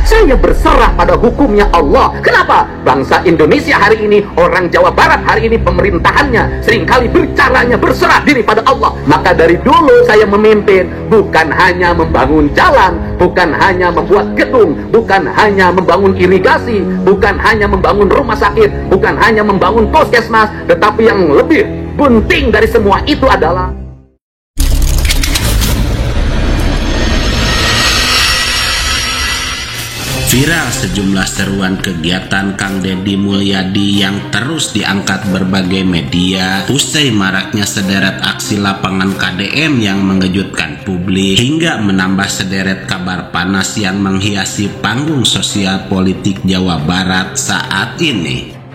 Saya berserah pada hukumnya Allah. Kenapa? Bangsa Indonesia hari ini, orang Jawa Barat hari ini, pemerintahannya seringkali bicaranya berserah diri pada Allah. Maka dari dulu saya memimpin, bukan hanya membangun jalan, bukan hanya membuat gedung, bukan hanya membangun irigasi, bukan hanya membangun rumah sakit, bukan hanya membangun puskesmas, tetapi yang lebih penting dari semua itu adalah viral sejumlah seruan kegiatan Kang Deddy Mulyadi yang terus diangkat berbagai media usai maraknya sederet aksi lapangan KDM yang mengejutkan publik hingga menambah sederet kabar panas yang menghiasi panggung sosial politik Jawa Barat saat ini.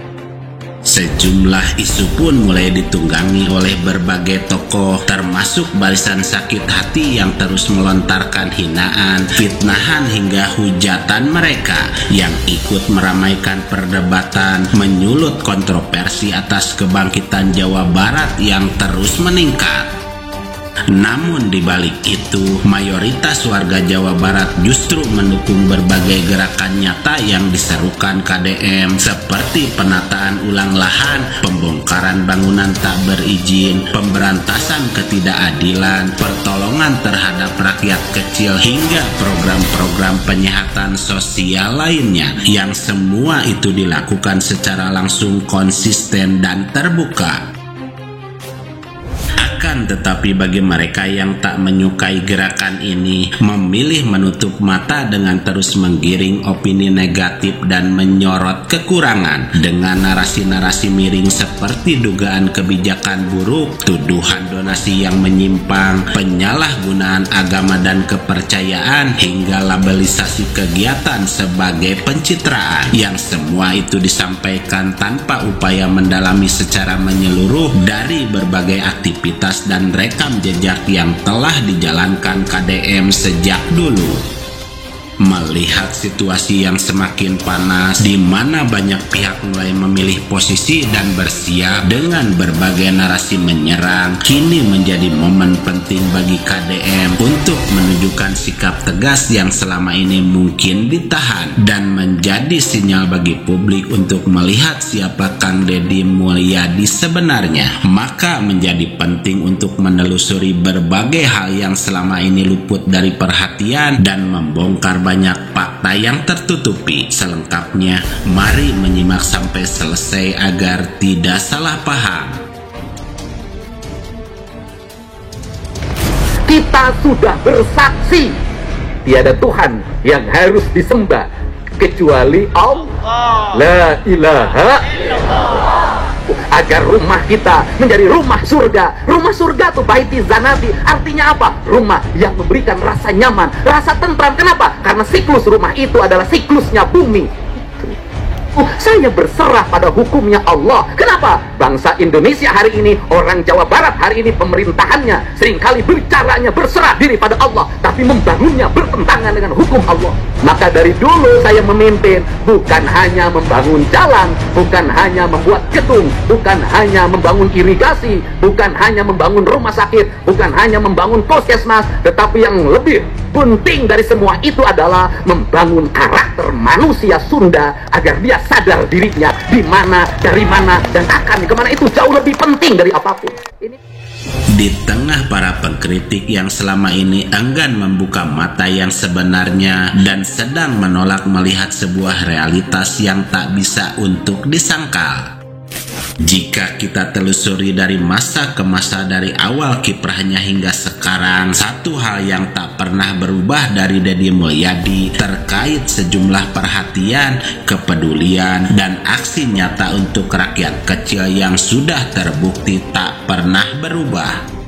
Sejumlah isu pun mulai ditunggangi oleh berbagai tokoh, termasuk barisan sakit hati yang terus melontarkan hinaan, fitnahan hingga hujatan mereka yang ikut meramaikan perdebatan, menyulut kontroversi atas kebangkitan Jawa Barat yang terus meningkat. Namun di balik itu, mayoritas warga Jawa Barat justru mendukung berbagai gerakan nyata yang diserukan KDM seperti penataan ulang lahan, pembongkaran bangunan tak berizin, pemberantasan ketidakadilan, pertolongan terhadap rakyat kecil hingga program-program penyehatan sosial lainnya yang semua itu dilakukan secara langsung, konsisten dan terbuka. Tetapi bagi mereka yang tak menyukai gerakan ini, memilih menutup mata dengan terus menggiring opini negatif dan menyorot kekurangan dengan narasi-narasi miring seperti dugaan kebijakan buruk, tuduhan donasi yang menyimpang, penyalahgunaan agama dan kepercayaan, hingga labelisasi kegiatan sebagai pencitraan, yang semua itu disampaikan tanpa upaya mendalami secara menyeluruh dari berbagai aktivitas dan rekam jejak yang telah dijalankan KDM sejak dulu. Melihat situasi yang semakin panas di mana banyak pihak mulai memilih posisi dan bersiap dengan berbagai narasi menyerang, kini menjadi momen penting bagi KDM untuk menunjukkan sikap tegas yang selama ini mungkin ditahan dan menjadi sinyal bagi publik untuk melihat siapa Kang Deddy Mulyadi sebenarnya. Maka menjadi penting untuk menelusuri berbagai hal yang selama ini luput dari perhatian dan membongkar banyak fakta yang tertutupi. Selengkapnya, mari menyimak sampai selesai agar tidak salah paham. Kita sudah bersaksi, tiada Tuhan yang harus disembah kecuali Allah. La ilaha illallah. Agar rumah kita menjadi rumah surga. Rumah surga tuh baiti zanati, artinya apa? Rumah yang memberikan rasa nyaman, rasa tentram. Kenapa? Karena siklus rumah itu adalah siklusnya bumi. Saya berserah pada hukumnya Allah. Kenapa? Bangsa Indonesia hari ini, orang Jawa Barat hari ini, pemerintahannya seringkali bicaranya berserah diri pada Allah, tapi membangunnya bertentangan dengan hukum Allah. Maka dari dulu saya memimpin, bukan hanya membangun jalan, bukan hanya membuat gedung, bukan hanya membangun irigasi, bukan hanya membangun rumah sakit, bukan hanya membangun puskesmas, tetapi yang lebih penting dari semua itu adalah membangun karakter manusia Sunda agar dia sadar dirinya di mana, dari mana, dan akan kemana. Itu jauh lebih penting dari apapun. Di tengah para pengkritik yang selama ini enggan membuka mata yang sebenarnya dan sedang menolak melihat sebuah realitas yang tak bisa untuk disangkal. Jika kita telusuri dari masa ke masa, dari awal kiprahnya hingga sekarang, satu hal yang tak pernah berubah dari Deddy Mulyadi terkait sejumlah perhatian, kepedulian, dan aksi nyata untuk rakyat kecil yang sudah terbukti tak pernah berubah.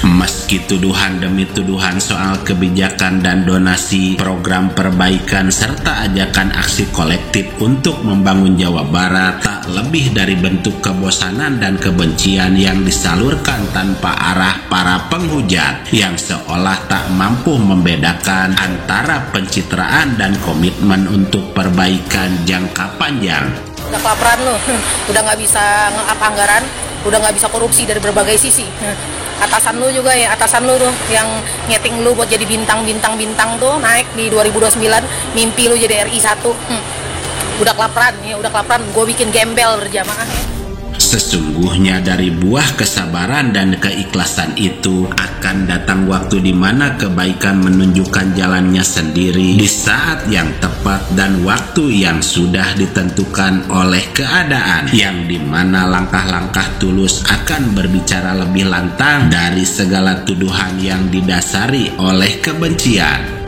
Meski tuduhan demi tuduhan soal kebijakan dan donasi, program perbaikan, serta ajakan aksi kolektif untuk membangun Jawa Barat tak lebih dari bentuk kebosanan dan kebencian yang disalurkan tanpa arah para penghujat yang seolah tak mampu membedakan antara pencitraan dan komitmen untuk perbaikan jangka panjang. Udah kelaparan loh, udah nggak bisa nge-up anggaran, udah nggak bisa korupsi dari berbagai sisi. atasan lu juga ya, atasan lu tuh yang nyeting lu buat jadi bintang tuh naik di 2029, mimpi lu jadi RI 1. Udah kelaparan, gue bikin gembel berjamaah ya. Sesungguhnya dari buah kesabaran dan keikhlasan itu akan datang waktu di mana kebaikan menunjukkan jalannya sendiri di saat yang tepat dan waktu yang sudah ditentukan oleh keadaan, yang dimana langkah-langkah tulus akan berbicara lebih lantang dari segala tuduhan yang didasari oleh kebencian.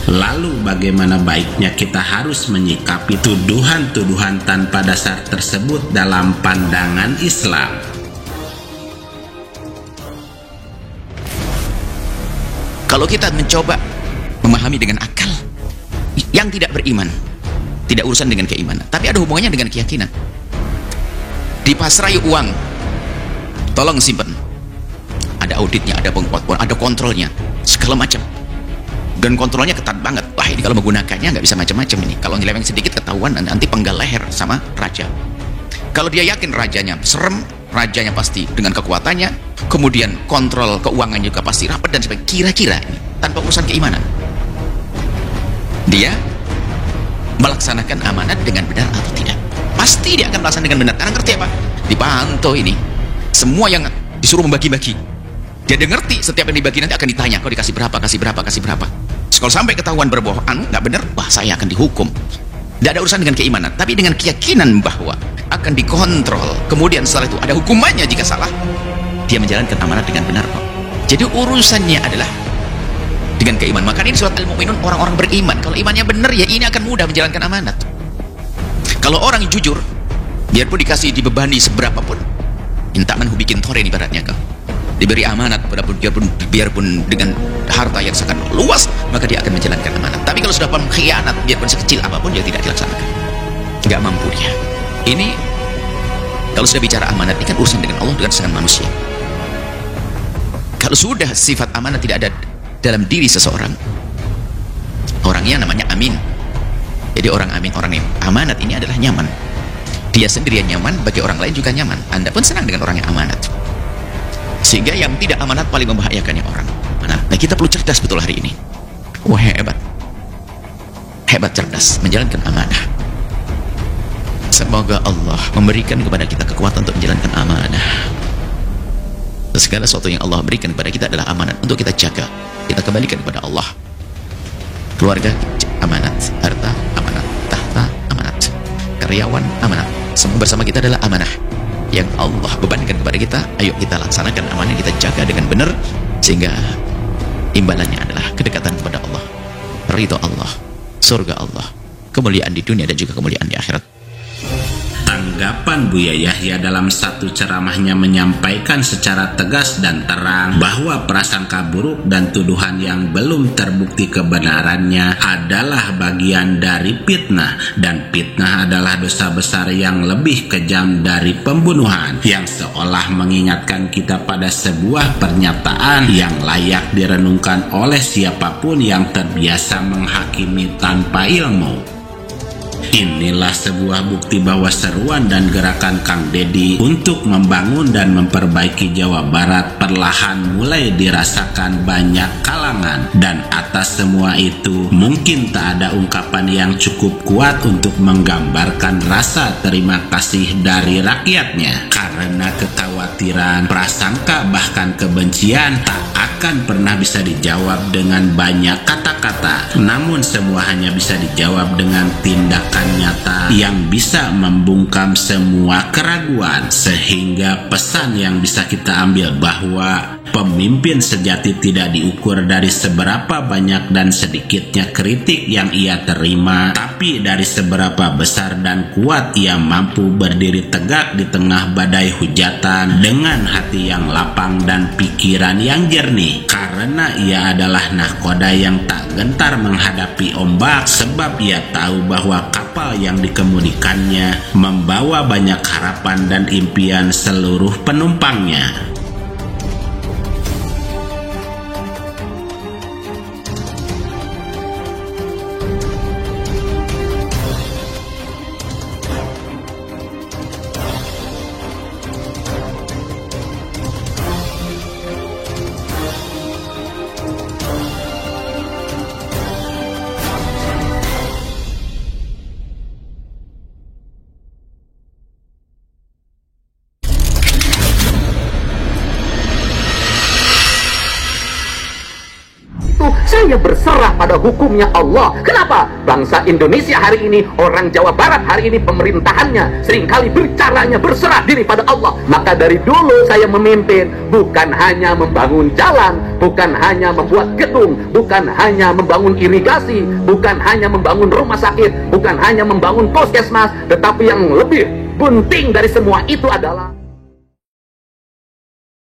Lalu bagaimana baiknya kita harus menyikapi tuduhan-tuduhan tanpa dasar tersebut dalam pandangan Islam? Kalau kita mencoba memahami dengan akal, yang tidak beriman tidak urusan dengan keimanan, tapi ada hubungannya dengan keyakinan. Dipasrai uang, tolong simpen, ada auditnya, ada ada kontrolnya, segala macam. Dan kontrolnya ketat banget. Wah, ini kalau menggunakannya nggak bisa macam-macam ini. Kalau nyeleweng sedikit ketahuan, nanti penggal leher sama raja. Kalau dia yakin rajanya serem, rajanya pasti dengan kekuatannya, kemudian kontrol keuangan juga pasti rapat dan sebagainya. Kira-kira ini tanpa urusan keimanan, dia melaksanakan amanat dengan benar atau tidak? Pasti dia akan melaksanakan dengan benar. Karena ngerti apa? Dipantau ini. Semua yang disuruh membagi-bagi, dia ngerti setiap yang dibagi nanti akan ditanya, kau dikasih berapa, kasih berapa, kasih berapa. Kalau sampai ketahuan berbohong, nggak benar, wah saya akan dihukum. Tidak ada urusan dengan keimanan, tapi dengan keyakinan bahwa akan dikontrol. Kemudian setelah itu ada hukumannya jika salah. Dia menjalankan amanat dengan benar kok. Jadi urusannya adalah dengan keimanan. Makanya ini surat Al-Mu'minun, orang-orang beriman. Kalau imannya benar ya ini akan mudah menjalankan amanat. Kalau orang jujur, biarpun dikasih dibebani seberapapun, minta manhu bikin toren ibaratnya kau. Diberi amanat biarpun dengan harta yang sangat luas, maka dia akan menjalankan amanat. Tapi kalau sudah pengkhianat, biarpun sekecil apapun dia tidak dilaksanakan, nggak mampu dia. Ini kalau sudah bicara amanat, ini kan urusan dengan Allah, dengan dengan manusia. Kalau sudah sifat amanat tidak ada dalam diri seseorang, orangnya namanya amin. Jadi orang amin, orang yang amanat ini adalah nyaman. Dia sendiri yang nyaman, bagi orang lain juga nyaman. Anda pun senang dengan orang yang amanat. Sehingga yang tidak amanat paling membahayakannya orang. Nah, kita perlu cerdas betul hari ini. Wah, hebat cerdas menjalankan amanah. Semoga Allah memberikan kepada kita kekuatan untuk menjalankan amanah. Segala sesuatu yang Allah berikan kepada kita adalah amanat untuk kita jaga, kita kembalikan kepada Allah. Keluarga amanat, harta amanat, tahta amanat, karyawan amanat, semua bersama kita adalah amanah yang Allah bebankan kepada kita. Ayo kita laksanakan amanah, kita jaga dengan benar, sehingga imbalannya adalah kedekatan kepada Allah, ridho Allah, surga Allah, kemuliaan di dunia dan juga kemuliaan di akhirat. Tanggapan Buya Yahya dalam satu ceramahnya menyampaikan secara tegas dan terang bahwa prasangka buruk dan tuduhan yang belum terbukti kebenarannya adalah bagian dari fitnah, dan fitnah adalah dosa besar yang lebih kejam dari pembunuhan, yang seolah mengingatkan kita pada sebuah pernyataan yang layak direnungkan oleh siapapun yang terbiasa menghakimi tanpa ilmu. Inilah sebuah bukti bahwa seruan dan gerakan Kang Deddy untuk membangun dan memperbaiki Jawa Barat perlahan mulai dirasakan banyak kalangan, dan atas semua itu mungkin tak ada ungkapan yang cukup kuat untuk menggambarkan rasa terima kasih dari rakyatnya, karena kekhawatiran, prasangka, bahkan kebencian tak akan pernah bisa dijawab dengan banyak kata-kata, namun semua hanya bisa dijawab dengan tindakan nyata yang bisa membungkam semua keraguan, sehingga pesan yang bisa kita ambil bahwa pemimpin sejati tidak diukur dari seberapa banyak dan sedikitnya kritik yang ia terima, tapi dari seberapa besar dan kuat ia mampu berdiri tegak di tengah badai hujatan dengan hati yang lapang dan pikiran yang jernih, karena ia adalah nahkoda yang tak gentar menghadapi ombak, sebab ia tahu bahwa kapal yang dikemudikannya membawa banyak harapan dan impian seluruh penumpangnya. Saya berserah pada hukumnya Allah. Kenapa? Bangsa Indonesia hari ini, orang Jawa Barat hari ini, pemerintahannya seringkali bercaranya berserah diri pada Allah. Maka dari dulu saya memimpin, bukan hanya membangun jalan, bukan hanya membuat gedung, bukan hanya membangun irigasi, bukan hanya membangun rumah sakit, bukan hanya membangun puskesmas, tetapi yang lebih penting dari semua itu adalah